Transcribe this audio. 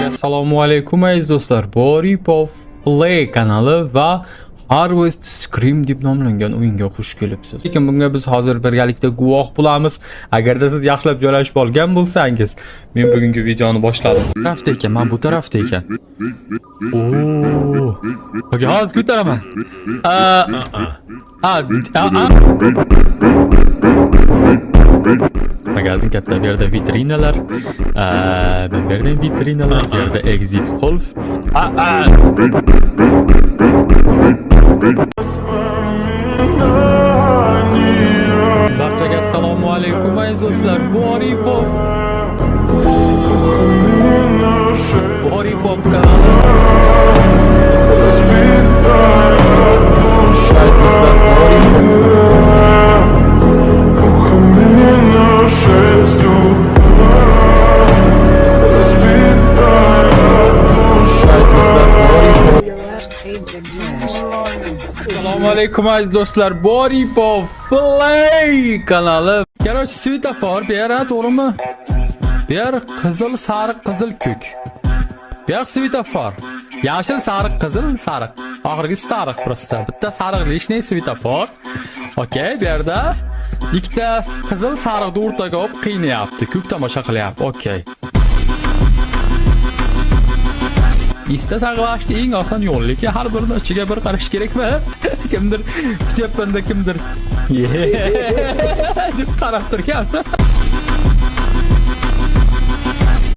Assalomu alaykum aziz do'stlar. Boripov Play kanali va Harvest Scream deb nomlangan o'yinga xush kelibsiz. Lekin bunga biz hozir birgalikda guvoh bo'lamiz. Agarda siz yaxshilab joylashib olgan bo'lsangiz, men bugungi videoni boshladim. Tarafda ekan, men bu tarafda ekan. Okey, hozir ko'taraman. Magazin katta, bu yerda vitrinalar, bu yerda vitrinalar, bu yerda exit qulf. Barchaga assalomu alaykum aziz do'stlar. Boripov kanali. Assalomu alaykum aziz do'stlar. Boripov Play kanali. Короче, svetofor bu yer, to'g'rimi? Bu yer qizil, sariq, qizil, ko'k. Bu yer svetofor. Yashil, sariq, qizil, sariq. Oxirgisi sariq prosta. Bitta sariqli ishni svetofor. Okey, bu yerda ikkita qizil, sariqni o'rtaga olib qiynayapti. Ko'k tomosha qilyapti. Okey. Esda saqlashning eng oson yo'li, lekin har birini ichiga bir qarash kerakmi? Kimdir kutyapmanda, kimdir deb qarab turgan.